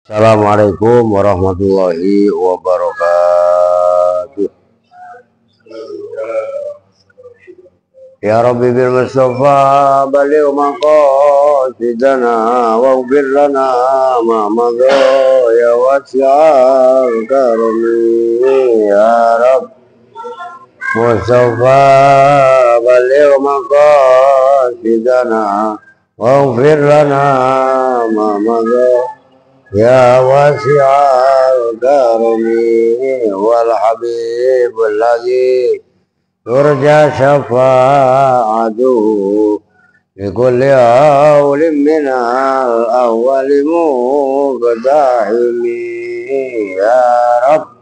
Assalamualaikum warahmatullahi wabarakatuh. Ya Rabbi bil Mustafa baligh maqasidana waghfir lana ma madha ya wasi'al karami ya Rabb. Mustafa baligh maqasidana waghfir lana ma madha ya wasi'al karami wal habibul ladzi turja syafa'atuhu likulli awlim minal awwali muqtahimi ya Rabb.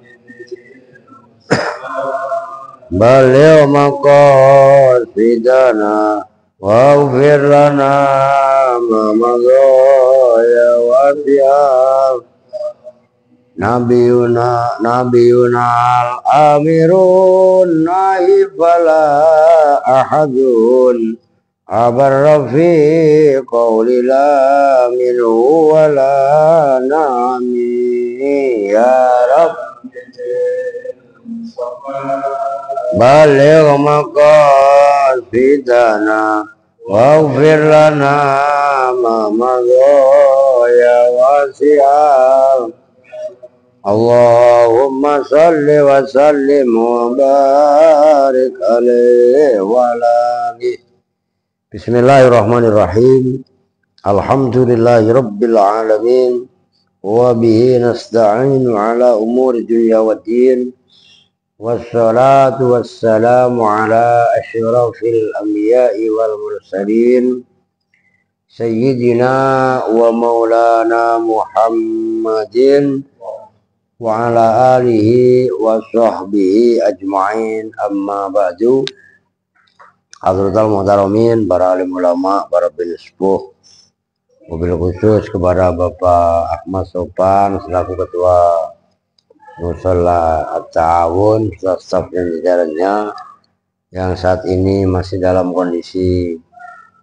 Baligh maqasidana waghfir lana ma madha ya wasi'al Nabiyuna al-amirun naifala ahadun abarra fi qawli la minhu wala nami ya Rabb. Baligh maqasidana waghfir lana ma madha ya wasi'al Allahumma salli wa sallim wa barik alaihi wa alihi. Bismillahirrahmanirrahim. Alhamdulillahi rabbil alamin. Wa bihi nasta'inu ala umuri dunya waddin. Wassalatu wassalamu ala asyrafil anbiya'i wal mursalin. Sayyidina wa maulana Muhammadin wa ala alihi wa sahbihi ajma'in, amma ba'du. Hadratal muhtaramin, para alim ulama, para penyusuh, mobil khusus kepada Bapak Ahmad Sopan selaku Ketua Mushola At-Ta'awun, staf dan jajarannya yang saat ini masih dalam kondisi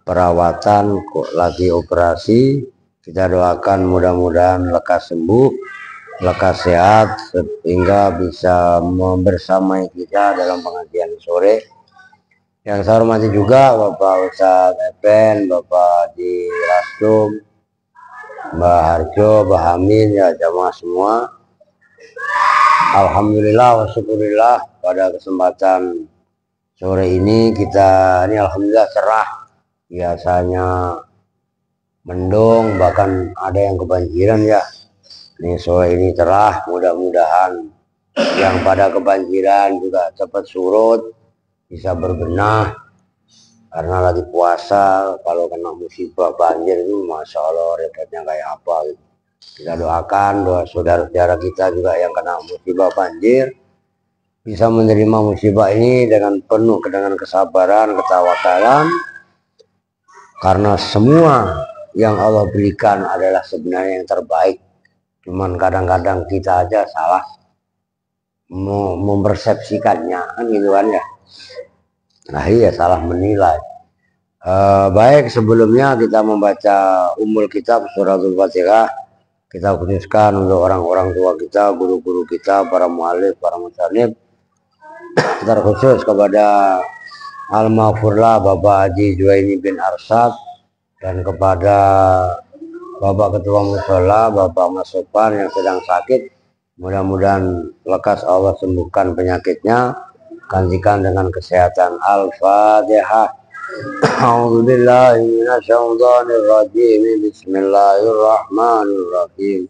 perawatan, lagi operasi. Kita doakan mudah-mudahan lekas sembuh, lekas sehat, sehingga bisa membersamai kita dalam pengajian sore. Yang saya hormati juga Bapak Ustadz Epen, Bapak Haji Rastum, Mbak Harjo, Mbak Amin, ya jamaah semua. Alhamdulillah wa syukurillah, pada kesempatan sore ini kita alhamdulillah cerah. Biasanya mendung, bahkan ada yang kebanjiran ya. Ini sore ini cerah, mudah-mudahan yang pada kebanjiran juga cepat surut, bisa berbenah. Karena lagi puasa, kalau kena musibah banjir itu Masya Allah repotnya kayak apa gitu. Kita doakan doa saudara-saudara kita juga yang kena musibah banjir bisa menerima musibah ini dengan penuh dengan kesabaran, ketawakalan. Karena semua yang Allah berikan adalah sebenarnya yang terbaik. Cuman kadang-kadang kita aja salah mempersepsikannya, kan gitu kan ya. Nah iya, salah menilai. Baik, sebelumnya kita membaca umul kitab suratul Fatihah. Kita khususkan untuk orang-orang tua kita, guru-guru kita, para mu'alif, para musanib. Terkhusus kepada Al-Maghfurlah Bapak Haji Juwaini bin Arsyad, dan kepada Bapak Ketua Mushola, Bapak Mas Sopan yang sedang sakit, mudah-mudahan lekas Allah sembuhkan penyakitnya, gantikan dengan kesehatan. Al-Fatihah. A'udzubillahi minasyaitonirrajim. Bismillahirrahmanirrahim.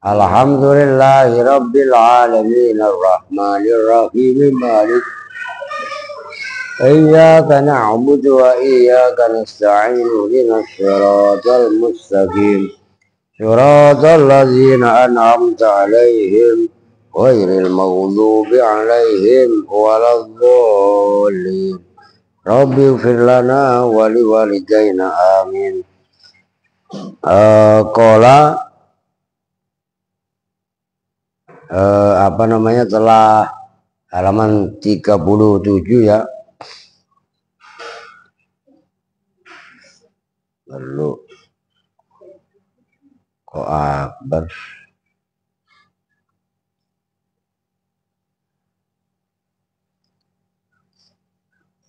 Alhamdulillahi rabbil alamin, arrahmanirrahim, malik Iyyaka na'budu wa iyyaka nasta'in, ihdinas siratal mustaqim, siratal ladzina an'amta 'alaihim ghairil maghdubi 'alaihim waladdallin. Rabbi ighfir lana wa liwalidayna, amin. Telah halaman 37 ya. Lalu Akbar.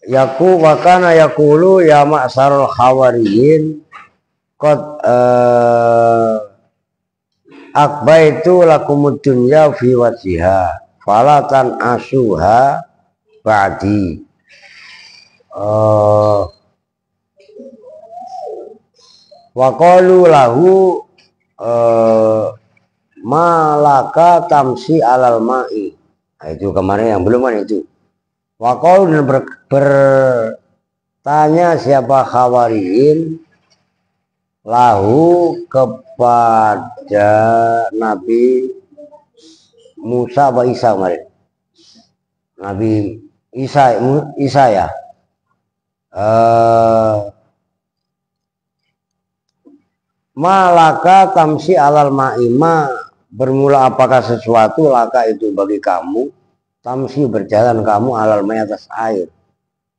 Wakana yakulu ya ma'sarul khawariyin qad akbaitu lakumud dunya fi wajhiha falatan asuha ba'di. Wa qalu lahu malaka tamsi alal ma'i. Nah, itu kemarin yang belum kan itu. Wa qalu, dan bertanya siapa khawariyin lahu kepada Nabi Musa atau Isa kemarin. Nabi Isa ya. Malaka tamsi alal ma'ima, bermula apakah sesuatu laka itu bagi kamu, tamsi berjalan kamu alal ma'i atas air.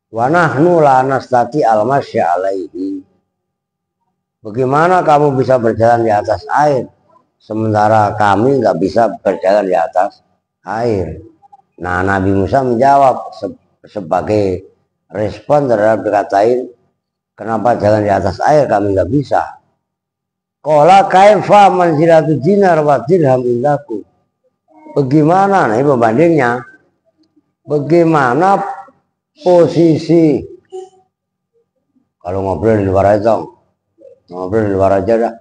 Wa nahnu la nastati al-masya alaihi. Bagaimana kamu bisa berjalan di atas air sementara kami nggak bisa berjalan di atas air? Nah, Nabi Musa menjawab sebagai respon terhadap dikatain kenapa jalan di atas air kami nggak bisa. Qala kaifa manzilatu dinar wa dirham indaku. Bagaimana, nah ini pembandingnya, bagaimana posisi, kalau ngobrol di luar aja, ngobrol di luar aja dah.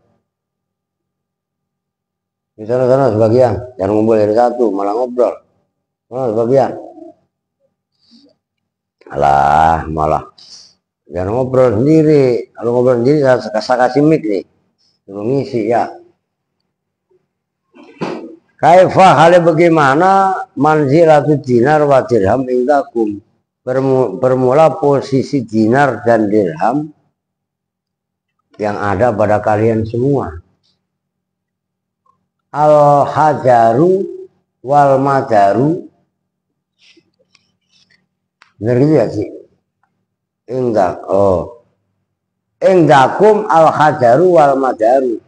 Di sana sebagian, jangan ngumpul dari satu, malah ngobrol. Mana sebagian? Alah, malah jangan ngobrol sendiri. Kalau ngobrol sendiri saya kasih mic nih. Suruh ngisi ya. Kaifa hale bagaimana manzilatu dinar wa dirham indakum, bermula posisi dinar dan dirham yang ada pada kalian semua. Al hajaru wal madaru, benar gitu ya sih? Indakum al hajaru wal madaru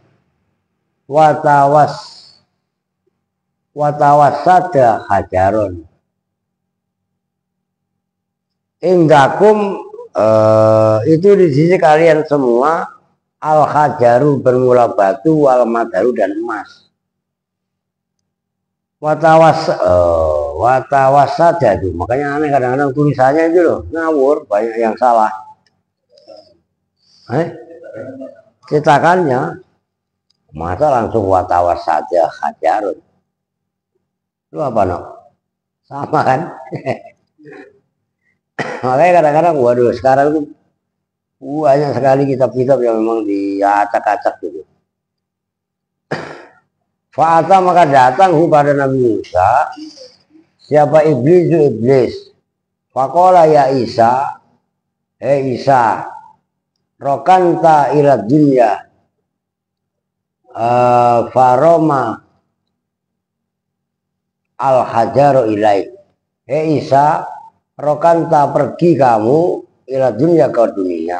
watawasada hajarun. Indakum itu di sisi kalian semua, al hajaru bermula batu, wal madaru dan emas. Watawasada itu, makanya aneh kadang-kadang tulisannya itu loh ngawur, banyak yang salah. Cetakannya masa langsung watawasada hajarun. Lu apa no? Sama kan? Makanya kadang-kadang waduh sekarang itu banyak sekali kitab-kitab yang memang diacak-acak gitu. Fa'ata, maka datang pada Nabi Musa siapa iblis. Faqala ya Isa, Isa, rokanta ila dunya faroma al hajaru ilaik. Isa, rokanta, pergi kamu ila dunya, ke dunia.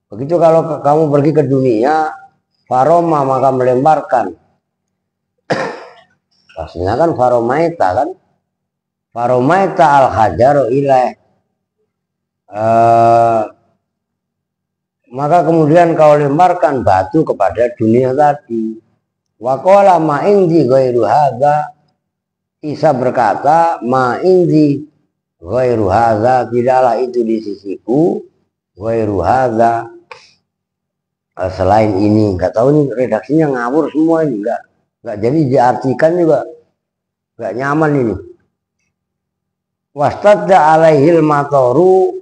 Begitu kalau kamu pergi ke dunia, faroma, maka melemparkan. Pastinya kan faromaita kan. Faromaita al hajaru ilaik. Maka kemudian kau lemparkan batu kepada dunia tadi. Wa qala ma indi ghairu hadza. Isa berkata, ma indi ghairu hadza, tidaklah itu di sisiku, ghairu hadza, selain ini. Enggak tahu nih redaksinya ngawur semua ini, enggak jadi diartikan juga enggak nyaman ini. Wastadda alaihil matoru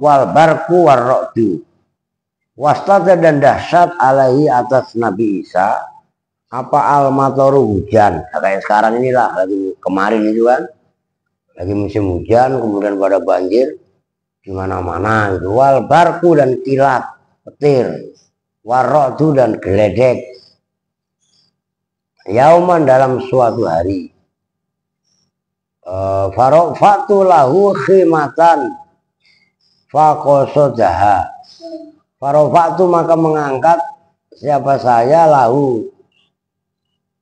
wal barku warro'du. Wastada, dan dahsyat alaihi, atas Nabi Isa, apa al matoru, hujan. Nah, kayak sekarang inilah, lagi kemarin itu kan lagi musim hujan, kemudian pada banjir di mana-mana gitu. Wal barku, dan kilat petir, warro'du, dan geledek, yauman, dalam suatu hari. Farofatu lahu khimatan fakosodaha. Farofatu, maka mengangkat siapa saya lahu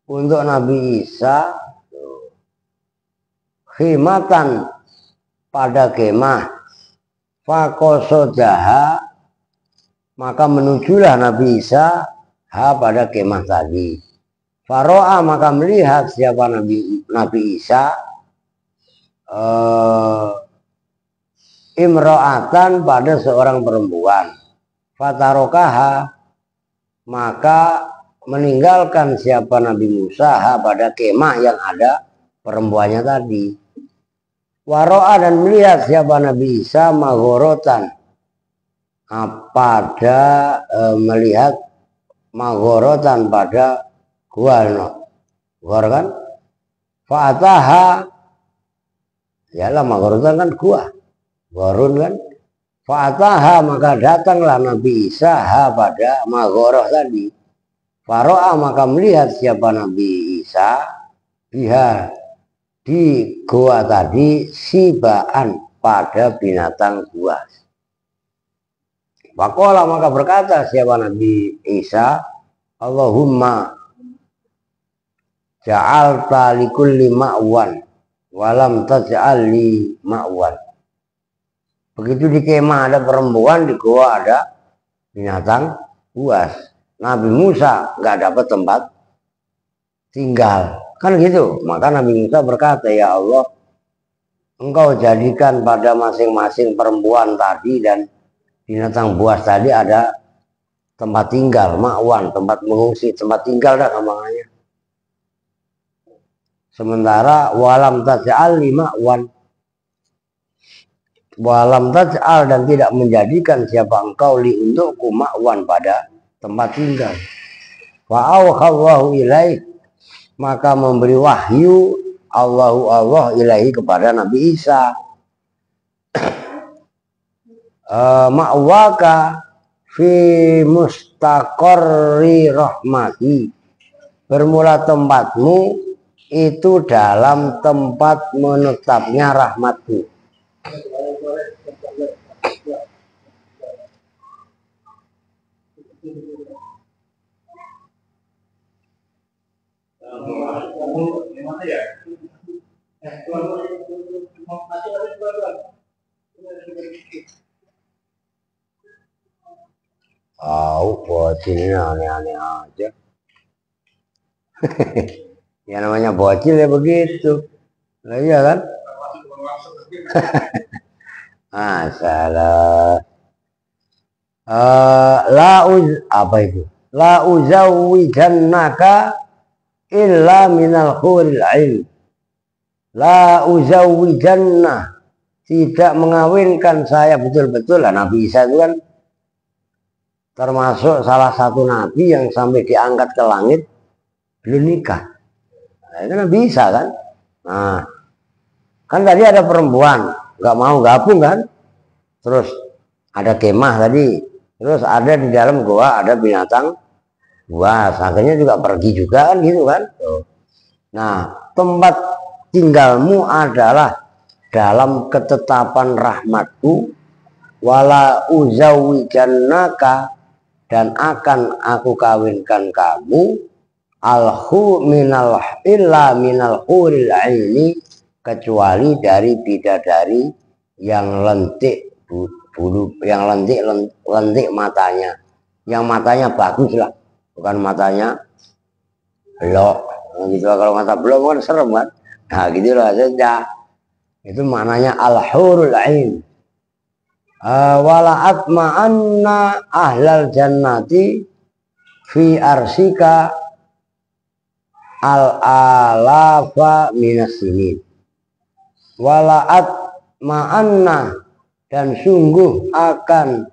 untuk Nabi Isa khimatan pada kemah fakosodaha maka menujulah Nabi Isa pada kemah tadi. Faro'a maka melihat siapa Nabi Isa imro'atan pada seorang perempuan. Fatarokaha maka meninggalkan siapa Nabi Musa pada kemah yang ada perempuannya tadi. Waro'a dan melihat siapa Nabi Isa maghorotan pada melihat maghorotan pada gua gua kan fa'ataha yalah maghorotan kan gua gorun kan fa'ataha maka datanglah Nabi Isa pada maghoroh tadi. Faro'a maka melihat siapa Nabi Isa biha di gua tadi sibaan pada binatang buas. Faqala maka berkata siapa Nabi Isa, Allahumma ja'alta likulli ma'wan walam taj'al li ma'wan. Begitu di kemah ada perempuan, di gua ada binatang buas. Nabi Musa nggak dapat tempat tinggal. Kan gitu. Maka Nabi Musa berkata, ya Allah, engkau jadikan pada masing-masing perempuan tadi dan binatang buas tadi ada tempat tinggal, ma'wan, tempat mengungsi, tempat tinggal dah gampangannya. Sementara walam taj'al li ma'wan, walam taj'al dan tidak menjadikan siapa engkau li untukku ma'wan pada tempat tinggal. Fa'auhallahu ilaih maka memberi wahyu Allah ilahi kepada Nabi Isa. Ma'waka fi mustaqarri rahmati, bermula tempatmu itu dalam tempat menetapnya rahmatku. Bocil ini aneh-aneh aja. Ya namanya bocil ya begitu. Nah, iya kan? Salah. Apa itu? La uzawwijannaka illa minal huril ain. La uzawwijanna, tidak mengawinkan saya betul-betul lah. Nabi Isa itu kan termasuk salah satu nabi yang sampai diangkat ke langit belum nikah. Nah, itu Nabi Isa kan. Nah, kan tadi ada perempuan nggak mau gabung kan. Terus ada kemah tadi. Terus ada di dalam gua ada binatang buas. Akhirnya juga pergi juga kan gitu kan. Nah, tempat tinggalmu adalah dalam ketetapan rahmatku, wala uzawwijannaka, dan akan aku kawinkan kamu illa minal huril aini, kecuali dari bidadari yang lentik bulu, yang lentik matanya, yang matanya bagus lah, bukan matanya belok gitu. Kalau mata belok kan serem kan. Nah gitu loh saja. Itu maknanya al-hurul ain. Wala atma'anna ahlal jannati fi arsika al-alafa minas sinin. Wala atma'anna, dan sungguh akan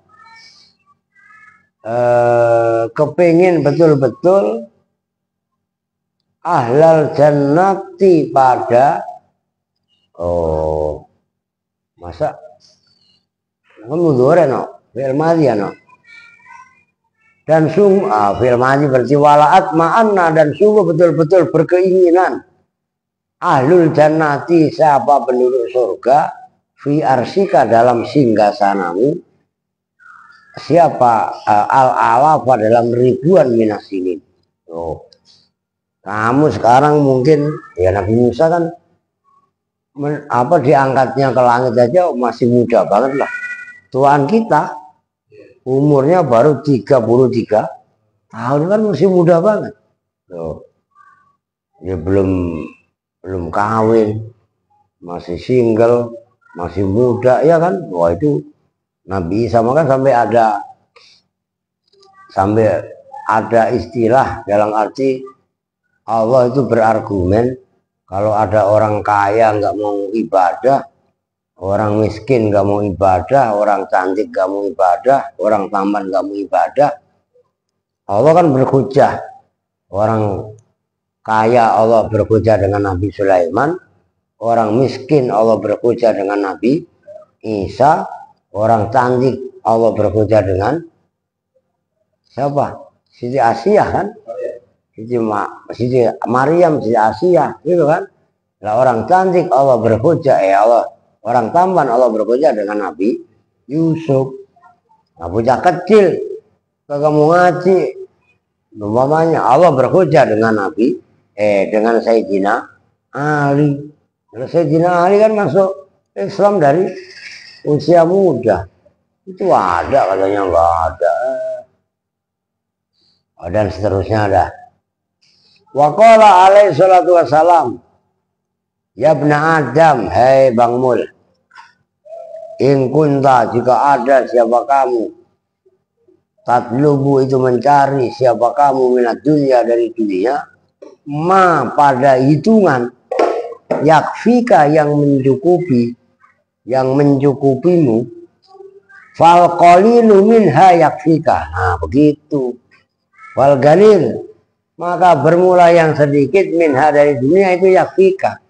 kepingin betul-betul ahlal jannati pada masa kamu dore no fi'il madhi no, dan sungguh fi'il madhi berarti walaat ma'anna, dan sungguh betul-betul berkeinginan ahlul jannati, siapa penduduk surga, fi arsika, dalam singgasanamu, siapa al-alafa dalam ribuan minasinin. Oh, kamu sekarang mungkin ya Nabi Musa kan diangkatnya ke langit aja masih muda banget lah. Tuhan kita umurnya baru 33 tahun kan masih muda banget. Tuh. Dia belum kawin, masih single, masih muda ya kan. Wah itu Nabi Isa kan sampai ada istilah dalam arti Allah itu berargumen kalau ada orang kaya nggak mau ibadah, orang miskin nggak mau ibadah, orang cantik nggak mau ibadah, orang tampan nggak mau ibadah, Allah kan berhujah. Orang kaya Allah berhujah dengan Nabi Sulaiman, orang miskin Allah berhujah dengan Nabi Isa, orang cantik Allah berhujah dengan siapa? Siti Asia kan? Siti Maryam, Siti Asia, gitu kan? Nah, orang cantik Allah berhujah, Allah, orang tampan Allah berhujah dengan Nabi Yusuf. Nah, bocah kecil kagak mau ngaji, umpamanya Allah berhujah dengan dengan Sayyidina Ali. Sayyidina Ali kan masuk Islam dari usia muda. Itu ada katanya nggak ada. Dan seterusnya ada. Wa qala alaihi salatu wassalam, ya ibna Adam, hai Bang Mul, in kunta, jika ada siapa kamu, tatlubu itu mencari siapa kamu minat dunia dari dunia, ma pada hitungan yakfika yang mencukupimu, fal qalilu minha yakfika. Nah begitu. Wal galil, maka bermula yang sedikit minha dari dunia itu yakfika.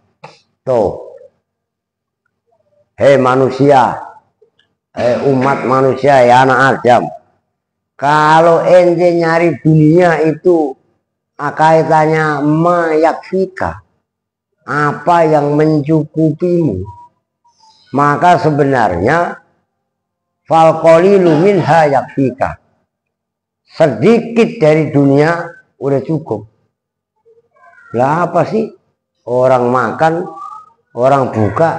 Tuh, hei manusia, umat manusia, ya anak Adam, kalau ente nyari dunia itu kaitannya ma yakfika, apa yang mencukupimu, maka sebenarnya fal qalilu minha yakfika, sedikit dari dunia udah cukup. Lah apa sih orang makan, orang buka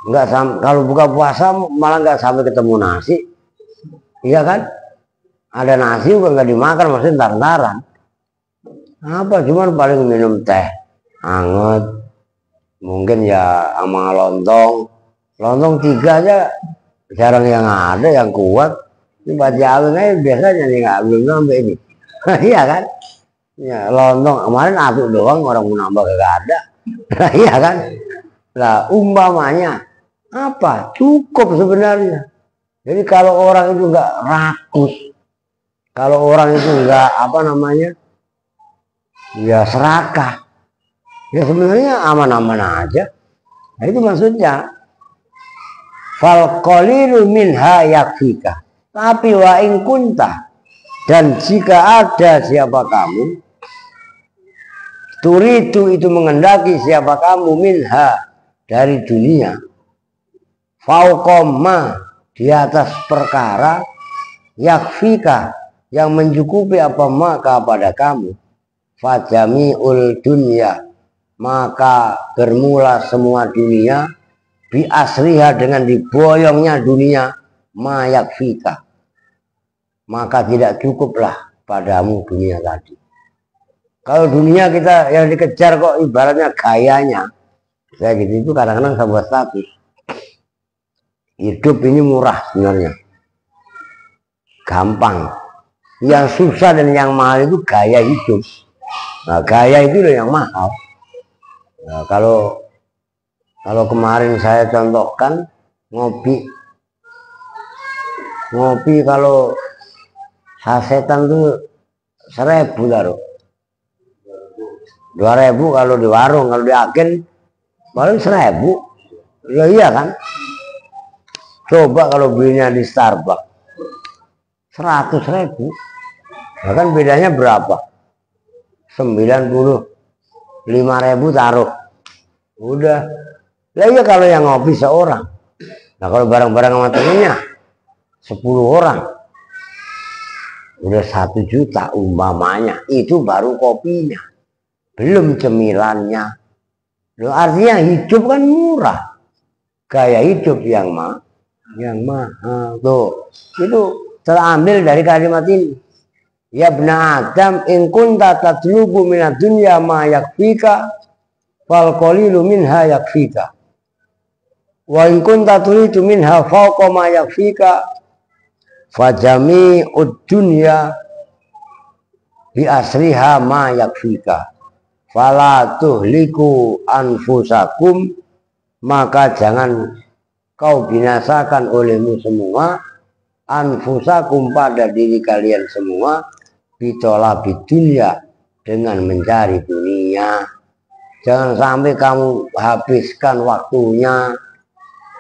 nggak kalau buka puasa malah nggak sampai ketemu nasi, iya kan? Ada nasi juga nggak dimakan, maksudnya ntar-ntaran. Apa cuman paling minum teh anget, mungkin ya sama lontong 3 aja jarang yang ada yang kuat. Ini baca alun aja biasanya nih nggak belum sampai ini. Iya kan? Ya, lontong kemarin aku doang, orang mau nambah gak ada. Iya kan? Lah umpamanya apa? Cukup sebenarnya. Jadi kalau orang itu nggak rakus, kalau orang itu nggak ya serakah, ya sebenarnya aman-aman aja. Nah, itu maksudnya. Fal qalilu minha yakfika. Tapi wa in kunta, dan jika ada siapa kamu, turidu itu mengendaki siapa kamu minha dari dunia, fauqoma di atas perkara yakfika yang mencukupi apa maka pada kamu, fajamiul dunya, maka bermula semua dunia, bi asriha dengan diboyongnya dunia, ma yakfika, maka tidak cukuplah padamu dunia tadi. Kalau dunia kita yang dikejar kok ibaratnya gayanya kayak gitu, itu kadang-kadang sebuah status. Hidup ini murah sebenarnya, gampang. Yang susah dan yang mahal itu gaya hidup. Nah gaya itu loh yang mahal. Nah, kalau kemarin saya contohkan ngopi kalau sasetan tuh 1.000 taruh, 2.000 kalau di warung, kalau di agen paling 1.000. Ya iya kan? Coba kalau belinya di Starbucks 100.000, bahkan bedanya berapa? 95.000 taruh. Udah. Lah iya kalau yang ngopi seorang. Nah kalau bareng-bareng sama temennya 10 orang, udah 1 juta umpamanya, itu baru kopinya, belum cemilannya. Loh, artinya hidup kan murah, gaya hidup yang mahal. Tuh, itu terambil dari kalimat ini. Ya bna Adam, in kunta tatlubu minad dunya ma yakfika fal qalilu minha yakfika. Wa in kunta turidu minha fawqa ma yakfika fajami'ud dunya bi asriha ma yakfika. Fala tuhliku anfusakum, maka jangan kau binasakan olehmu semua, anfusakum pada diri kalian semua, bitolak dunia, dengan mencari dunia. Jangan sampai kamu habiskan waktunya,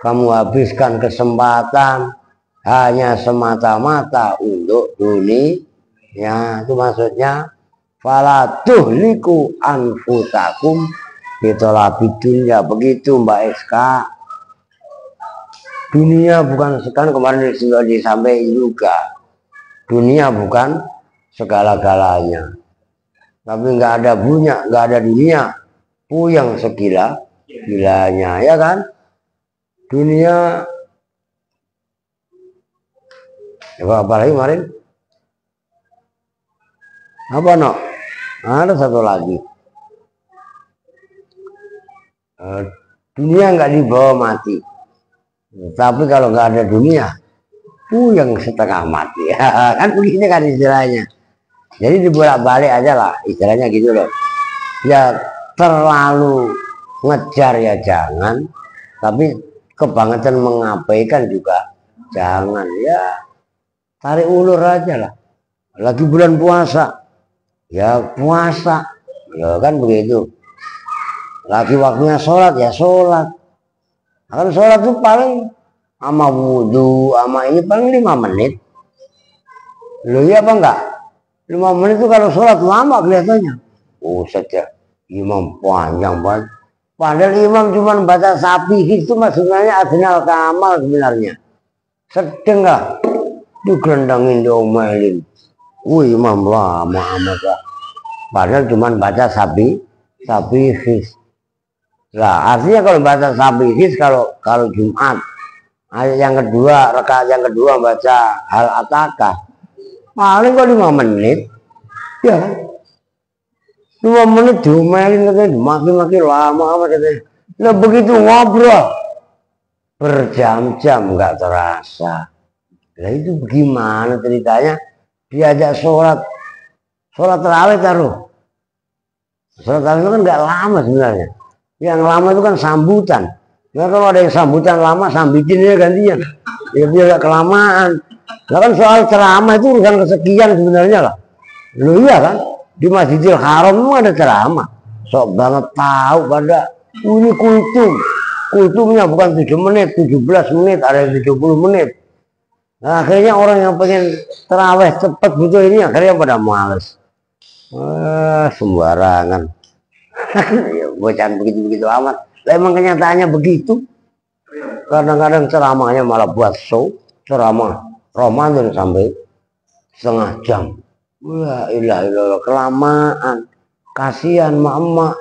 kamu habiskan kesempatan hanya semata-mata untuk dunia. Itu maksudnya fala tuhliku anfusakum bitolak dunia. Begitu Mbak Eska. Dunia bukan, sekarang kemarin sudah disampaikan juga, dunia bukan segala-galanya. Tapi nggak ada punya, nggak ada dunia puyeng segila-gilanya, ya kan? Dunia, apa lagi kemarin? Apa no? Ada satu lagi. Dunia nggak dibawa mati. Tapi kalau nggak ada dunia, puyeng setengah mati. Kan begini kan istilahnya. Jadi dibolak-balik aja lah, istilahnya gitu loh. Ya terlalu ngejar ya jangan, tapi kebangetan mengabaikan juga jangan. Ya tarik ulur aja lah. Lagi bulan puasa, ya puasa, ya kan begitu. Lagi waktunya sholat, ya sholat. Akan sholat itu paling sama wudhu, sama ini paling 5 menit. Loh iya apa enggak? 5 menit itu kalau sholat lama kelihatannya. Oh saja, imam panjang banget. Padahal imam cuma baca sapi itu sebenarnya adnal kamal sebenarnya. Sedang lah, digelendangin, diomelin. Imam lama amat lah. Padahal cuma baca sapi his. Lah artinya kalau baca sapi his, kalau Jumat ayat yang kedua, rakaat yang kedua baca hal atakah, paling kok 5 menit, ya kan? 2 menit diomelin katanya, maki-maki lama amat katanya. Nah begitu ngobrol berjam-jam nggak terasa. Nah itu bagaimana ceritanya? Diajak sholat tarawih taruh. Sholat tarawih itu kan nggak lama sebenarnya. Yang lama itu kan sambutan. Nah kalau ada yang sambutan lama, sambitinnya gantian. Ya biar gak kelamaan. Nah kan soal ceramah itu urusan kesekian sebenarnya lah. Loh iya kan? Di Masjidil Haram itu ada ceramah. Sok banget tahu pada ini kultum. Kultumnya bukan 7 menit, 17 menit, ada yang 70 menit. Nah, akhirnya orang yang pengen terawih cepat butuh ini akhirnya pada males. Sembarangan. Bacaan begitu-begitu amat. Lah emang kenyataannya begitu. Kadang-kadang ceramahnya malah buat show, ceramah Ramadan sampai setengah jam. Wah, ilah kelamaan. Kasihan mak-mak.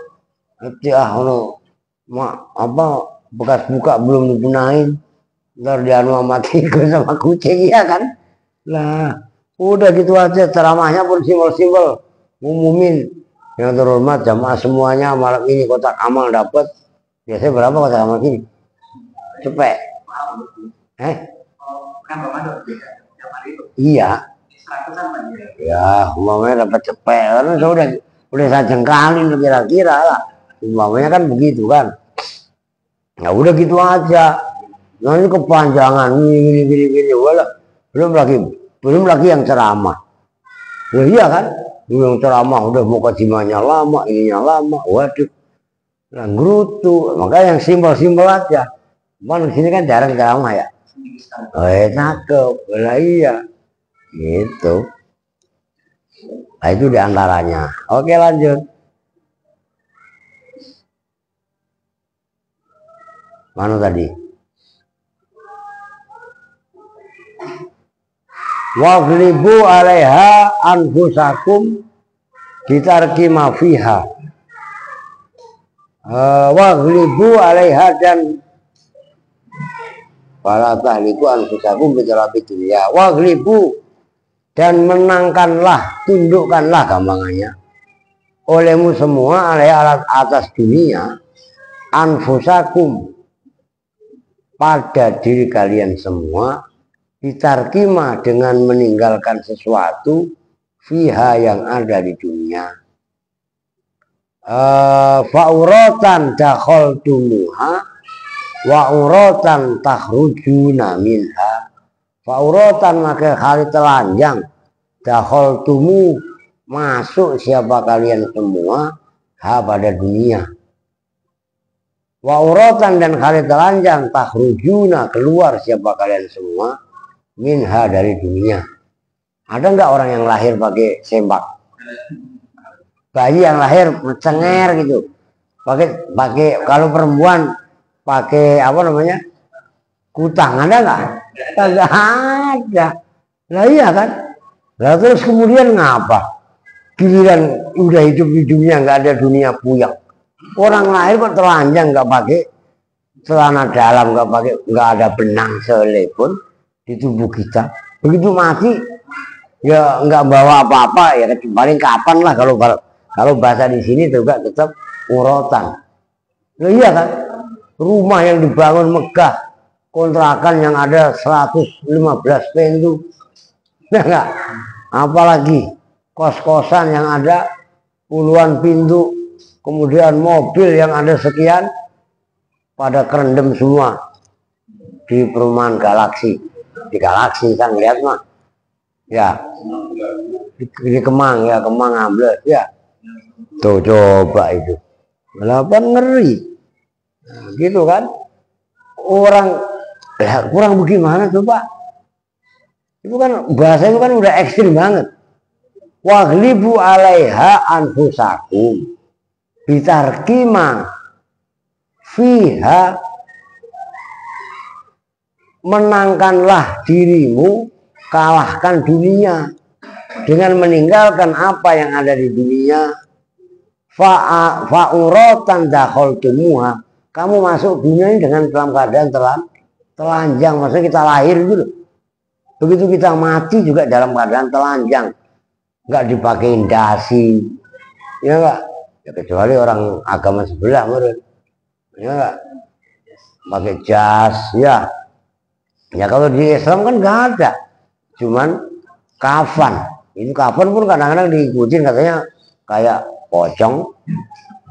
Mak apa bekas buka belum dipunain. Ntar dia mati sama kucing, ya kan? Lah, udah gitu aja ceramahnya pun simbol-simbol, ngumumin yang terhormat jamaah semuanya malam ini kotak amal dapat. Biasanya berapa kotak amal ini? Cepet. Iya. Ya, umpamanya dapat cepet. Karena udah saya jengkalin kira-kira lah. Umpamanya kan begitu kan. Ya udah gitu aja. Nah ini kepanjangan gini wala belum lagi yang ceramah. Ya iya kan, yang ceramah udah mau kajimanya lama, ininya lama, waduh, lah gerutu. Makanya yang simbol-simbol aja. Cuman di sini kan jarang ceramah ya. Cakep, lah iya, gitu. Nah itu diantaranya. Oke lanjut. Mana tadi? waghlibu 'alaiha anfusakum bitarki ma fiha. Waghlibu 'alaiha dan fala tahliku anfusakum bitarabi dunya. Waghlibu dan menangkanlah, tundukkanlah gampangannya olehmu semua alat atas dunia, anfusakum pada diri kalian semua, bitarkima dengan meninggalkan sesuatu fiha yang ada di dunia. Fa'uratan dakhaltumuha wa uratan takhrujuna minha. Fa'uratan maka kali telanjang, dakhaltumu masuk siapa kalian semua pada dunia. Wa uratan dan kali telanjang, takhrujuna keluar siapa kalian semua minha dari dunia. Ada nggak orang yang lahir pakai sempak? Bayi yang lahir cenger gitu. Pakai kalau perempuan pakai apa namanya? Kutang, ada nggak? Kagak ada. Nah iya kan? Nah terus kemudian ngapa? Giliran udah hidup di dunia nggak ada dunia puyang. Orang lahir kok telanjang, nggak pakai celana dalam, nggak ada benang selepon di tubuh kita. Begitu mati ya nggak bawa apa-apa, ya paling kapan lah, kalau bahasa di sini juga tetap urotan. Nah iya kan? Rumah yang dibangun megah, kontrakan yang ada 115 pintu, nah enggak, apalagi kos-kosan yang ada puluhan pintu, kemudian mobil yang ada sekian, pada kerendam semua di perumahan Galaksi. Di Galaksi kan lihat mah, ya di Kemang ya, Kemang Ambles ya, tuh coba itu, kan ngeri, nah, gitu kan, orang kurang bagaimana coba, itu kan bahasa itu kan udah ekstrim banget. Waghlibu 'alaiha anfusakum bitarkima fiha, menangkanlah dirimu, kalahkan dunia dengan meninggalkan apa yang ada di dunia. Fa'uratan dakhaltumuha, kamu masuk dunia ini dengan dalam keadaan telanjang, maksudnya kita lahir gitu. Begitu kita mati juga dalam keadaan telanjang, nggak dipakein dasi, ya enggak, ya kecuali orang agama sebelah menurut, ya enggak, pakai jas, ya kalau di Islam kan nggak ada, cuman kafan. Itu kafan pun kadang-kadang diikutin katanya kayak pocong,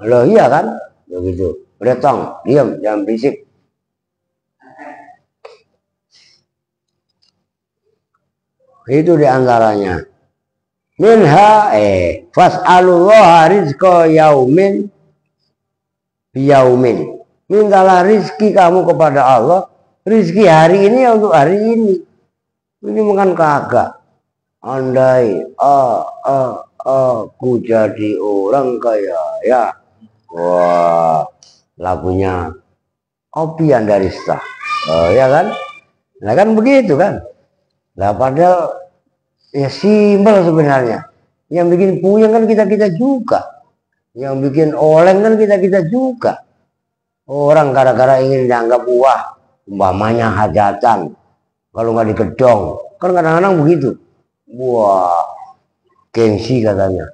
loh iya kan, begitu, udah tong, diam, jangan berisik. Itu diantaranya. Minha fas'alullaha rizqa yaumin biyaumin. Mintalah rizki kamu kepada Allah, rizki hari ini ya untuk hari ini. Ini bukan kagak. Andai aku jadi orang kaya ya. Wah, lagunya Opian dari Star. Ya kan? Nah kan begitu kan. Nah padahal ya simpel sebenarnya. Yang bikin puyeng kan kita juga. Yang bikin oleng kan kita juga. Orang gara-gara ingin dianggap wah, umpamanya hajatan, kalau nggak digedong, kan kadang-kadang begitu. Wah, gengsi katanya.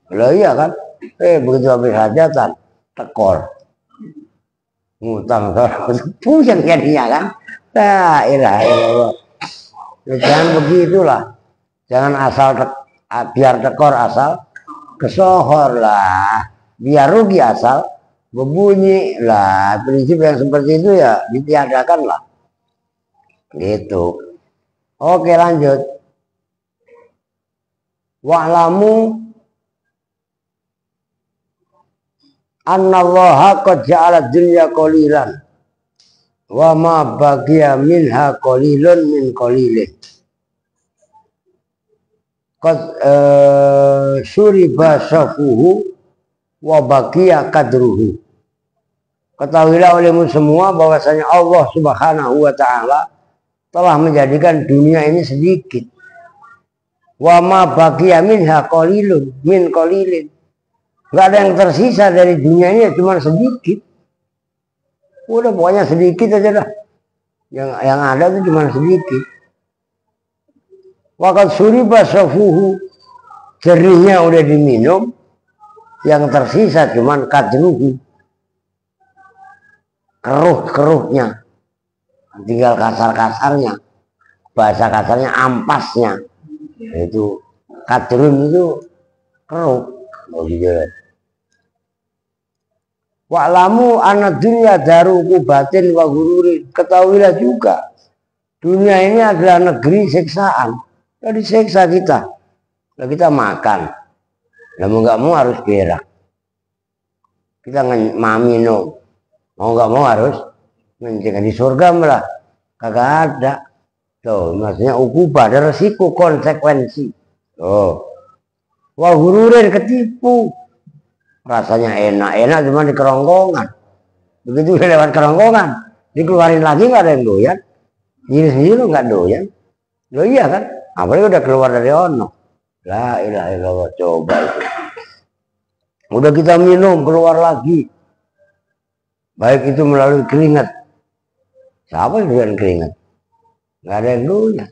Lah iya kan? Begitu habis hajatan, tekor, ngutang, puyeng jadinya kan? Nah, ilah. Jangan begitulah. Jangan asal biar tekor asal kesohor lah. Biar rugi asal berbunyi lah. Prinsip yang seperti itu ya ditiadakan lah. Gitu. Oke lanjut. Wa'lamu annallaha qad ja'ala dunya qalilan wa ma baqiya minha qalilun min qalilin. Qad syuriba safuhu wa baqiya kadruhu. Ketahuilah olehmu semua bahwasanya Allah Subhanahu wa taala telah menjadikan dunia ini sedikit Wa ma baqiya minha qalilun min qalilin. Enggak ada yang tersisa dari dunia ini, cuma sedikit. Udah pokoknya sedikit aja dah. Yang ada itu cuma sedikit. Waqad suriba safuhu, jernihnya udah diminum, yang tersisa cuma kadruhu, keruh-keruhnya, tinggal kasar-kasarnya, bahasa kasarnya ampasnya. Itu kadrun itu keruh. Wa'lamu anna dunya daru kubatin wa gururin. Ketahuilah juga dunia ini adalah negeri siksaan. Jadi siksa kita. Kalau kita makan, mau nggak mau harus berak. Kita minum, mau nggak mau harus mencegah. Di surga malah kagak ada. Tuh, maksudnya ukubah, ada resiko, konsekuensi. Tuh. Wa gururin, ketipu. Rasanya enak cuma di kerongkongan. Begitu lewat kerongkongan, dikeluarin lagi nggak ada yang doyan. Diri sendiri lo nggak doyan. Lo iya kan? Apalagi udah keluar dari ono. La ilaha illallah, coba itu. Udah kita minum, keluar lagi. Baik itu melalui keringat. Siapa yang doyan keringat? Nggak ada yang doyan.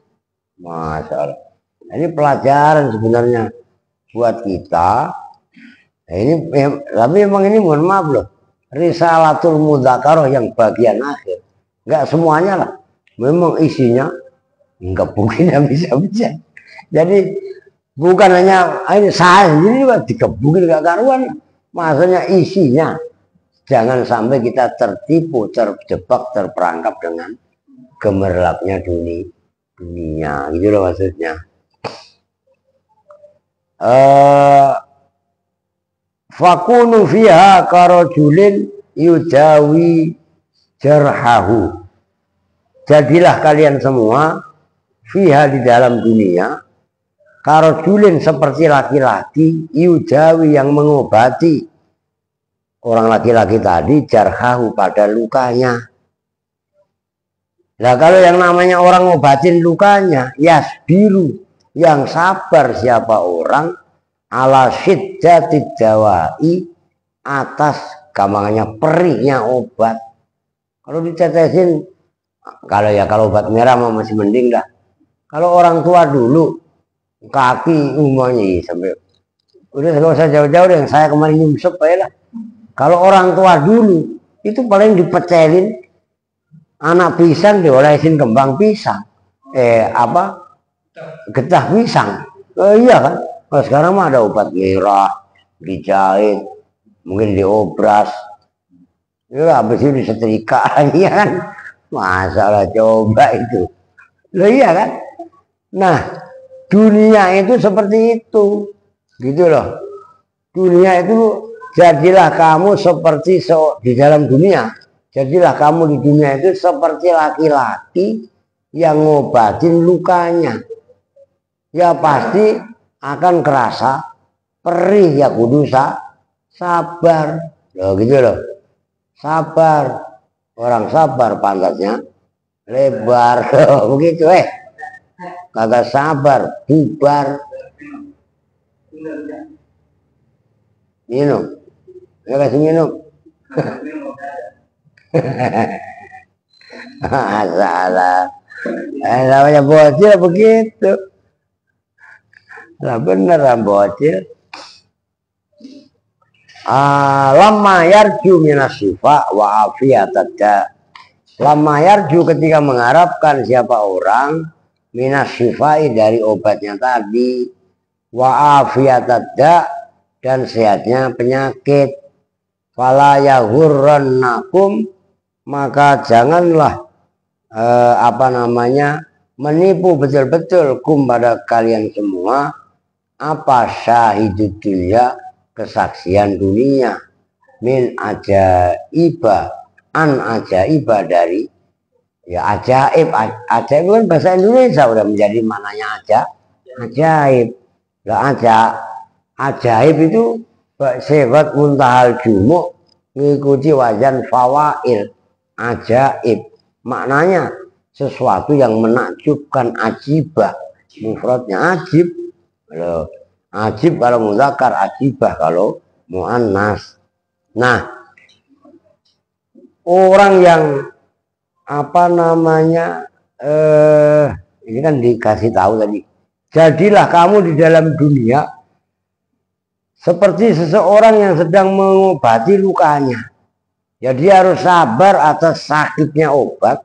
Masalah. Ini pelajaran sebenarnya buat kita. Nah, ini tapi memang ini mohon maaf loh, risalatul mudzakarah yang bagian akhir, nggak semuanya lah, memang isinya nggak mungkin bisa. Jadi bukan hanya ini saya sendiri juga dikebukin nggak karuan, maksudnya isinya jangan sampai kita tertipu, terjebak, terperangkap dengan gemerlapnya dunia, gitu loh maksudnya. Fakunu fiha karojulin yujawi jarhahu. Jadilah kalian semua fiha, di dalam dunia, karojulin, seperti laki-laki, yujawi, yang mengobati orang laki-laki tadi, jarhahu, pada lukanya. Nah kalau yang namanya orang ngobatin lukanya, yasbiru, yang sabar siapa orang, ala syiddati dawai, atas gampangannya perihnya obat. Kalau ditetesin, kalau obat merah masih mending dah. Kalau orang tua dulu kaki umumnya sampai udah nggak usah jauh-jauh yang saya kemarin nyumsep aja lah. Kalau orang tua dulu itu paling dipecelin anak pisang, diolesin kembang pisang, getah pisang. Iya kan? Kalau sekarang mah ada obat merah, dijahit, mungkin diobras, ya habis itu disetrika, ya kan? Masalah coba itu, loh iya kan? Nah, dunia itu seperti itu, gitu loh. Dunia itu, jadilah kamu seperti di dalam dunia, jadilah kamu di dunia itu seperti laki-laki yang ngobatin lukanya. Ya pasti akan kerasa perih, ya kudu sabar loh, gitu loh. Sabar, orang sabar pantatnya lebar loh, begitu kagak sabar bubar. Minum, ya kasih minum. Salah, namanya bocil begitu. Nah bener bocil. Lama yarju minasyifa wa afiyatadda. Lama yarju, ketika mengharapkan siapa orang, minasyifai, dari obatnya tadi, wa afiyatadda, dan sehatnya penyakit. Fala yahurrannakum, maka janganlah menipu betul-betul kum, pada kalian semua, apa syahidud dunya, kesaksian dunia, min ajaiba, an ajaiba, dari ya ajaib. Ajaib kan bahasa Indonesia udah menjadi maknanya ajaib. Lah ajaib itu sebat muntahal jumuk, mengikuti wajan fawail. Ajaib maknanya sesuatu yang menakjubkan, ajibah mufradnya ajib, Kalau ajib kalau muzakkar, ajibah kalau muannas. Nah, orang yang apa namanya ini kan dikasih tahu tadi. Jadilah kamu di dalam dunia seperti seseorang yang sedang mengobati lukanya. Ya dia harus sabar atas sakitnya obat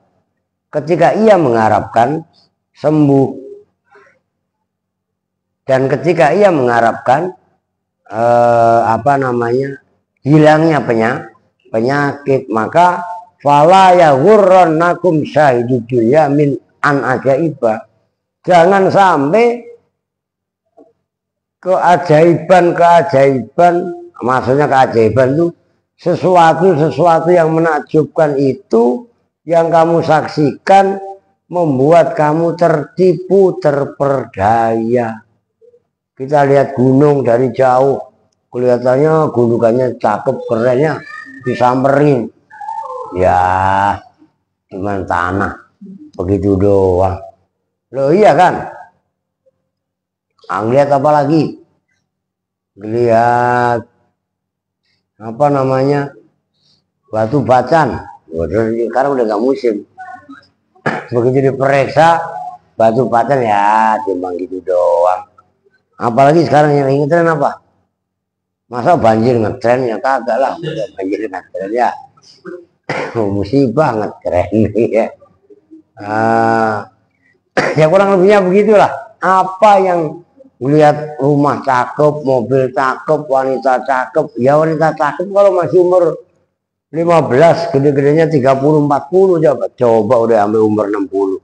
ketika ia mengharapkan sembuh. Dan ketika ia mengharapkan apa namanya hilangnya penyakit, maka fala yaghurrannakum syahidud dunya min an ajaibah. Jangan sampai keajaiban, maksudnya keajaiban itu sesuatu yang menakjubkan itu yang kamu saksikan membuat kamu tertipu, terperdaya. Kita lihat gunung dari jauh, kelihatannya gunungannya cakep, kerennya, disamperin. Ya, cuman tanah, begitu doang. Loh iya kan? Lihat apa lagi? Lihat apa namanya? Batu bacan. Sekarang udah gak musim. Begitu diperiksa batu bacan ya cuma gitu doang. Apalagi sekarang yang ngetren apa? Masa banjir ngetren ya kagak lah. Banjir ngetren ya. Musibah ngetren ya. Ya kurang lebihnya begitulah. Apa yang lihat rumah cakep, mobil cakep, wanita cakep. Ya wanita cakep kalau masih umur 15, gede-gedenya 30-40 coba udah ambil umur 60.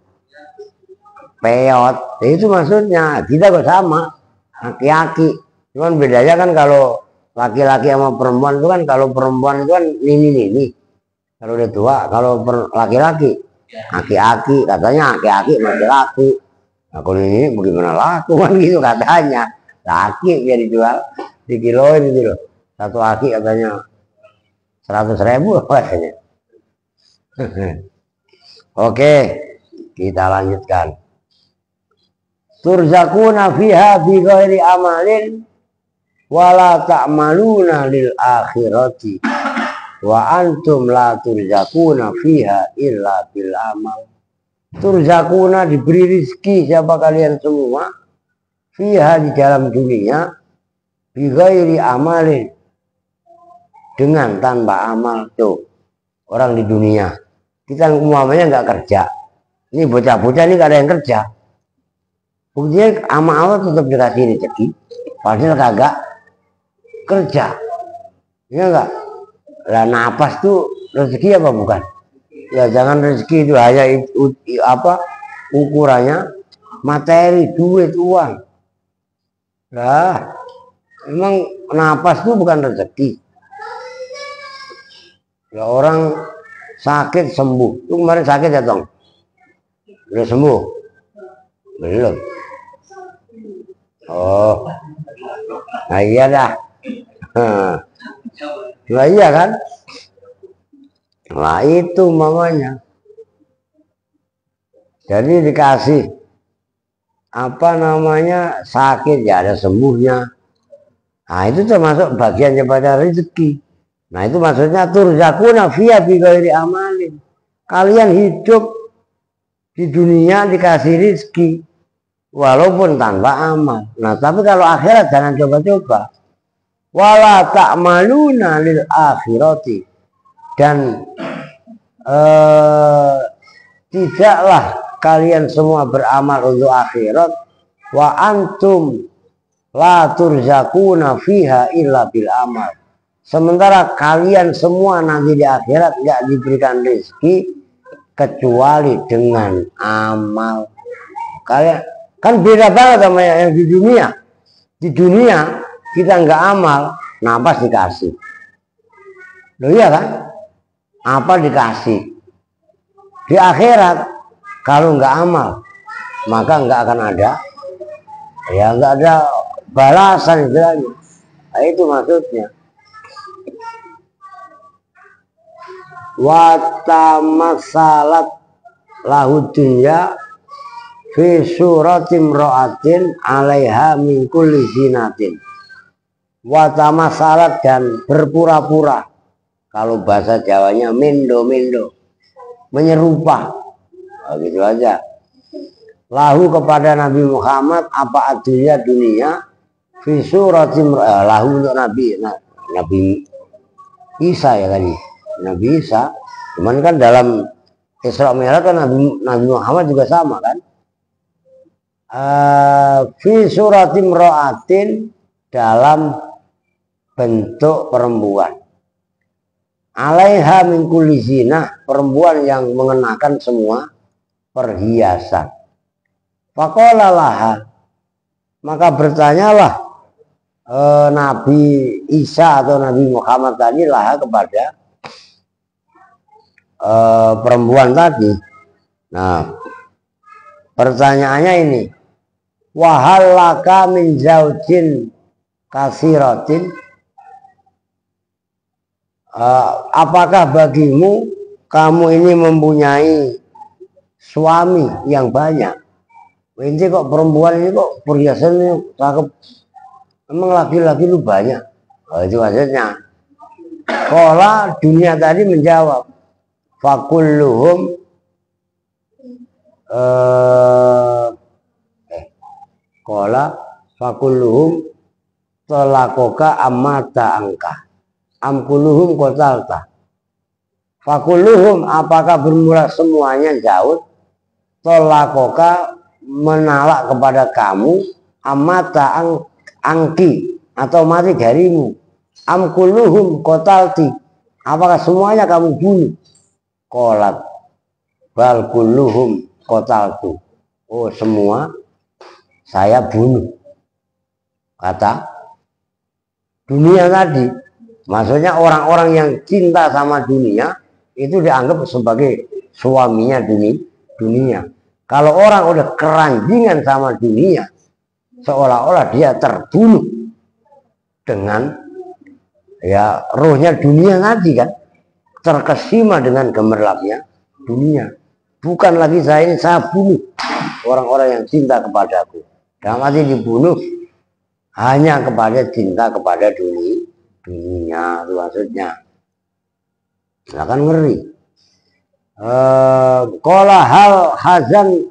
Peot. Itu maksudnya kita kok sama. Laki-laki. Cuman bedanya kan kalau laki-laki sama perempuan itu kan, kalau perempuan itu kan ini. Kalau udah tua, kalau laki-laki aki-aki, katanya aki-aki masih laku. Nah kalau ini bagaimana laku kan gitu katanya. Laki biar dijual dikiloin gitu loh. Satu aki katanya 100.000 katanya. Oke, kita lanjutkan. Turzakuna fiha bi ghairi amalin wala ta'maluna lil akhirati wa antum la turzakuna fiha illa bil amal. Turzakuna diberi rizki siapa kalian semua fiha di dalam dunia bi ghairi amalin dengan tanpa amal. Tuh orang di dunia kita umumnya nggak kerja, ini bocah-bocah ini gak ada yang kerja, buktinya sama Allah tetap dikasih rezeki padahal kagak kerja, ya enggak. Lah napas tuh rezeki apa bukan? Ya jangan rezeki itu hanya apa ukurannya materi, duit, uang. Lah emang napas tuh bukan rezeki. Ya orang sakit sembuh. Lu kemarin sakit ya Tong? Udah sembuh? Belum. Oh. Nah iya dah. Nah iya kan? Nah itu mamanya. Jadi dikasih apa namanya sakit ya ada sembuhnya. Nah itu termasuk bagian daripada rezeki. Nah itu maksudnya turzakuna fiha bi ghairi amalin. Kalian hidup di dunia dikasih rezeki walaupun tanpa amal. Nah tapi kalau akhirat jangan coba-coba. Wala ta'maluna lil akhirati, dan tidaklah kalian semua beramal untuk akhirat. Wa antum la turzakuna fiha illa bil amal. Sementara kalian semua nanti di akhirat nggak diberikan rezeki kecuali dengan amal. Kalian kan beda banget sama yang di dunia. Di dunia kita nggak amal, napas dikasih. Loh iya kan? Apa dikasih? Di akhirat kalau nggak amal, maka nggak akan ada, ya nggak ada balasan istilahnya. Nah, itu maksudnya. Wa tamassalat lahu dunya fi suratim ro'atin alaiha min kulli zinatin wa tamasalat, dan berpura-pura. Kalau bahasa Jawanya mendo-mendo, menyerupa. Nah, gitu aja. Lahu kepada Nabi Muhammad apa adunya dunia fi suratim lahu untuk Nabi Isa ya tadi. Nabi Isa. Cuman kan dalam Isra Mi'raj kan Nabi Muhammad juga sama kan. Fi suratim ro'atin, dalam bentuk perempuan. Alaiha min kulli zinah, perempuan yang mengenakan semua perhiasan. Faqala laha, maka bertanyalah Nabi Isa atau Nabi Muhammad tadi laha kepada perempuan tadi. Nah, pertanyaannya ini, wahal laka min zaujin kasiratin, apakah bagimu kamu ini mempunyai suami yang banyak? Ini kok perempuan ini kok perhiasannya cakep, emang laki-laki itu banyak? Itu maksudnya. Kola dunia tadi menjawab, fakulluhum kola fakulluhum tolakoka amata angka amkuluhum kotalta. Fakulluhum, apakah bermula semuanya jauh, tolakoka menalak kepada kamu, amata angki atau mati darimu, amkuluhum kotalti, apakah semuanya kamu bunuh? Kolat bal kulluhum kotaltu, oh semua saya bunuh. Kata dunia tadi, maksudnya orang-orang yang cinta sama dunia itu dianggap sebagai suaminya dunia. Kalau orang udah keranjingan sama dunia, seolah-olah dia terbunuh dengan ya rohnya dunia tadi kan, terkesima dengan gemerlapnya dunia. Bukan lagi saya ini, saya bunuh orang-orang yang cinta kepadaku. Dalam arti dibunuh hanya kepada cinta kepada dunia, itu maksudnya. Nah kan ngeri. Qala hal hazan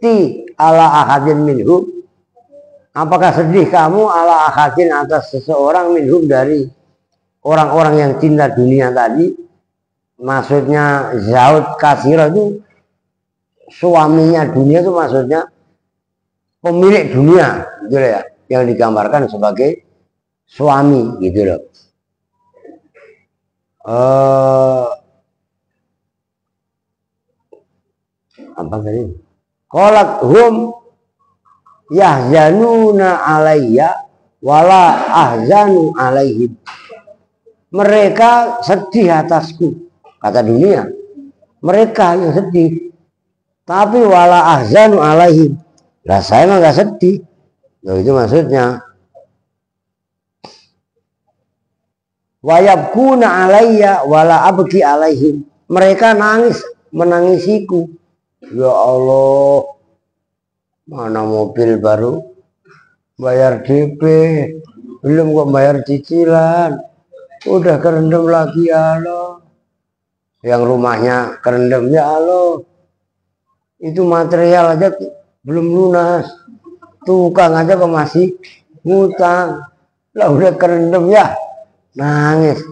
ti ala ahadin minhum, apakah sedih kamu ala ahadin atas seseorang minhum dari orang-orang yang cinta dunia tadi? Maksudnya zaud kasira itu suaminya dunia, itu maksudnya pemilik dunia gitu ya, yang digambarkan sebagai suami gitu loh. Apa tadi? Qalat hum yahzanuna alayya wala ahzanu alaihim, mereka sedih atasku, kata dunia, mereka yang sedih, tapi wala ahzanu alaihim, lah saya mah gak sedih. Loh, itu maksudnya. Wayabkuna alayya wala abki alaihim, mereka nangis menangisiku. Ya Allah, mana mobil baru bayar DP, belum kok bayar cicilan, udah kerendam lagi ya Allah. Yang rumahnya kerendam ya Allah, itu material aja belum lunas, tukang aja kok masih ngutang, lah udah kerendam ya. Nangis.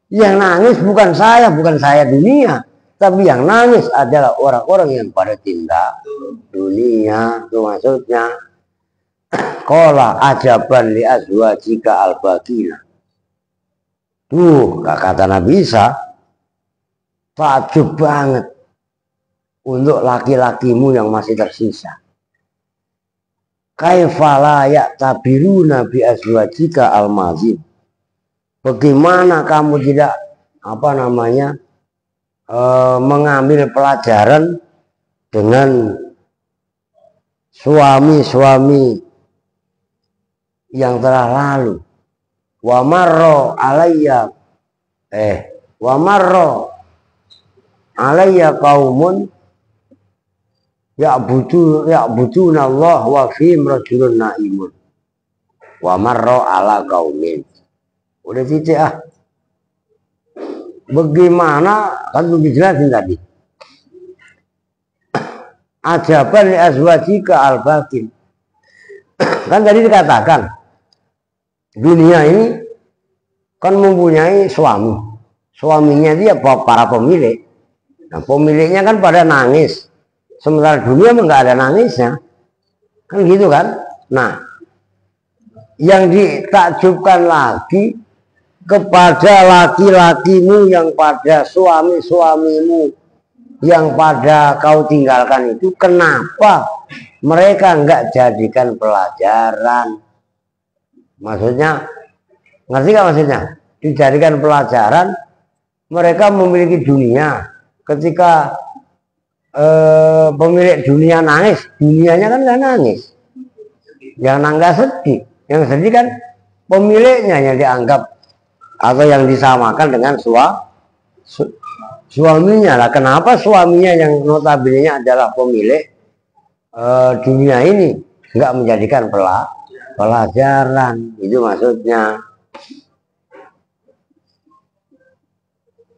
Yang nangis bukan saya dunia, tapi yang nangis adalah orang-orang yang pada cinta dunia, itu maksudnya. Qala ajaban li azwajika albaqina, tuh kata Nabi Isa, takjub banget untuk laki-lakimu yang masih tersisa. Kaifala ya'tabiruna bi azwajika almazin, bagaimana kamu tidak mengambil pelajaran dengan suami-suami yang telah lalu. Wa marra alayya qaumun ya'buduna Allah wa fihim rajulun naimun wa marra ala qaumin. Udah titik ah. Bagaimana kan lebih jelasin tadi. Ajaban li azwajika al-batin. Kan tadi dikatakan dunia ini kan mempunyai suami. Suaminya dia para pemilik. Nah, pemiliknya kan pada nangis. Sementara dunia enggak ada nangisnya. Kan gitu kan? Nah, yang ditakjubkan lagi kepada laki-lakimu yang pada suami-suamimu yang pada kau tinggalkan itu, kenapa mereka enggak jadikan pelajaran? Maksudnya, ngerti gak maksudnya? Dijadikan pelajaran, mereka memiliki dunia. Ketika pemilik dunia nangis, dunianya kan gak nangis. Yang nangis sedih. Yang sedih kan pemiliknya yang dianggap atau yang disamakan dengan suaminya lah. Kenapa suaminya yang notabene adalah pemilik dunia ini nggak menjadikan pelajaran? Itu maksudnya.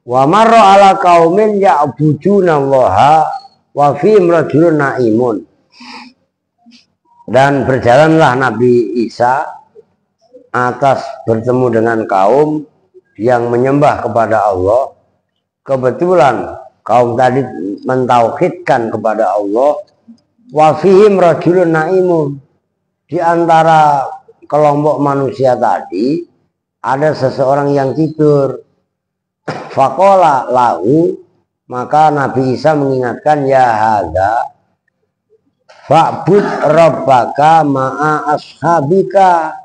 Wa marra ala qaumin ya'buduna Allaha wa fihim rajulun naimun. Dan berjalanlah Nabi Isa atas bertemu dengan kaum yang menyembah kepada Allah. Kebetulan kaum tadi mentauhidkan kepada Allah. Wa fihim rajulun naimun. Di antara kelompok manusia tadi ada seseorang yang tidur. Faqala lahu, maka Nabi Isa mengingatkan, ya hadza fa'bud rabbaka ma'a ashabika.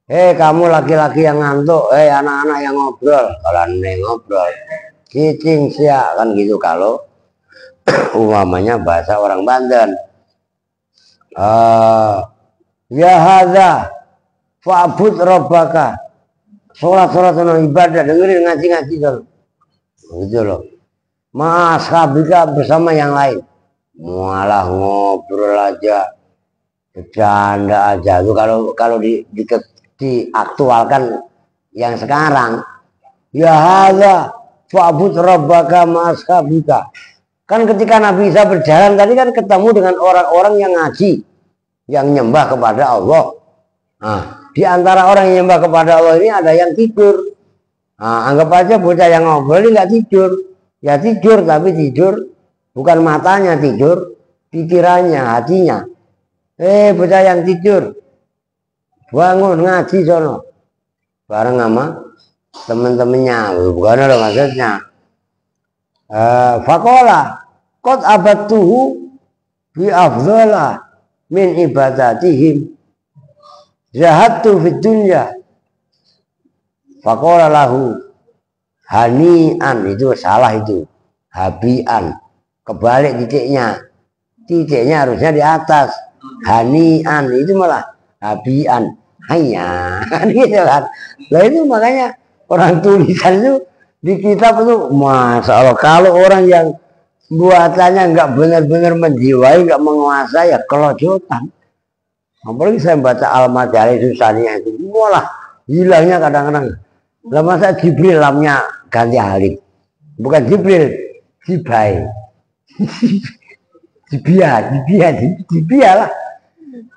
Hei kamu laki-laki yang ngantuk, hei anak-anak yang ngobrol, kalau ngobrol cicing sia kan gitu kalau umpamanya bahasa orang Banten. Ya hadza fa'bud rabbaka, sholat ibadah, dengerin ngaji dong, gitu loh. Ma'a ashabika, bersama yang lain. Malah ngobrol aja, bercanda aja tuh. Kalau diaktualkan yang sekarang, ya hadza fa'bud rabbaka ma'ashabika. Kan ketika Nabi Isa berjalan tadi kan ketemu dengan orang-orang yang ngaji, yang nyembah kepada Allah. Nah, di antara orang yang nyembah kepada Allah ini ada yang tidur. Nah, anggap aja bocah yang ngobrol ini nggak tidur. Ya tidur, tapi tidur bukan matanya tidur, pikirannya, hatinya. Bocah yang tidur, bangun ngaji sono bareng sama temen-temennya, bukan loh maksudnya. Faqala qad abattuhu bi afdhala min ibadatihim zahadtu fid dunya. Faqala lahu hani'an, itu salah, itu habian, kebalik titiknya harusnya di atas. Hani'an itu malah habian, hanya gitu kan. Nah itu makanya orang tulisan itu di kitab itu, masya Allah, kalau orang yang buatannya nggak benar-benar menjiwai, nggak menguasai, ya kelojotan. Apalagi saya baca Al-Madari susahnya itu, malah hilangnya kadang-kadang. Lah masa Jibril lamnya ganti alif, bukan Jibril, Jibai. Jibia lah.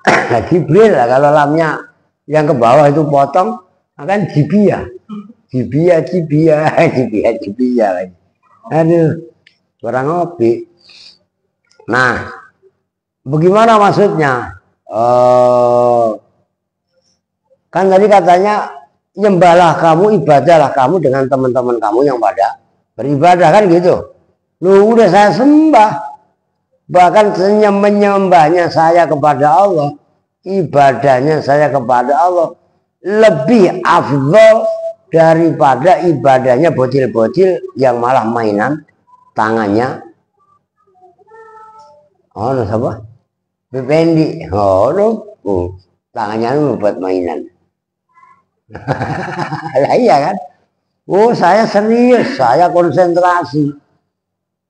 Nah, Jibril lah, kalau lamnya yang ke bawah itu potong, akan Jibia lagi. Aduh, barang ngopi. Nah, bagaimana maksudnya? Kan tadi katanya nyembahlah kamu, ibadahlah kamu dengan teman-teman kamu yang pada beribadah, kan gitu. Lu udah saya sembah, bahkan menyembahnya saya kepada Allah, ibadahnya saya kepada Allah lebih afdol daripada ibadahnya bocil-bocil yang malah mainan tangannya. Oh, no, siapa? Bependi. Oh, no. Tangannya buat mainan. Lah iya kan? Oh, saya serius, saya konsentrasi.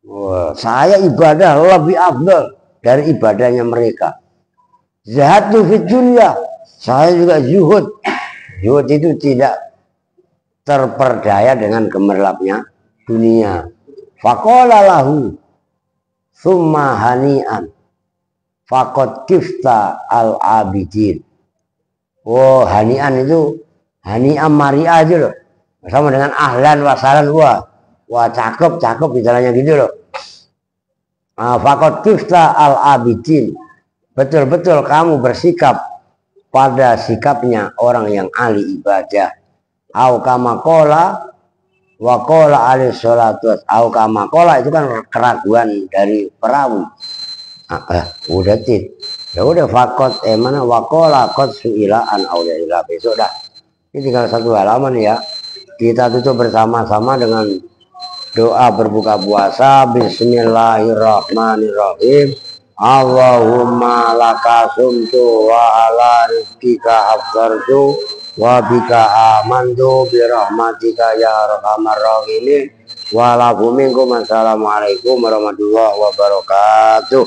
Wah, saya ibadah lebih afdal dari ibadahnya mereka. Zahadtu fid dunya, saya juga zuhud. Zuhud itu tidak terperdaya dengan gemerlapnya dunia. Faqala lahu summa hani'an faqad kifta al-abidin. Oh, hani'an itu hani'an maria aja loh. Sama dengan ahlan wasalan. Wah cakep bicaranya gitu loh. Faqad kifta al-abidin. Betul-betul kamu bersikap pada sikapnya orang yang ahli ibadah. Au kama qala wa qala alaihi salatu au kama qala itu kan keraguan dari perawi. Udah ya udah fakot mana wakola kot suila an aulia besok dah. Ini tinggal satu halaman ya. Kita tutup bersama-sama dengan doa berbuka puasa. Bismillahirrahmanirrahim. Allahumma laka sumtu wa ala rizkika aftartu wa bika amantu birahmatika ya arhamar rahimin. Wa lakum minkum assalamualaikum warahmatullahi wabarakatuh.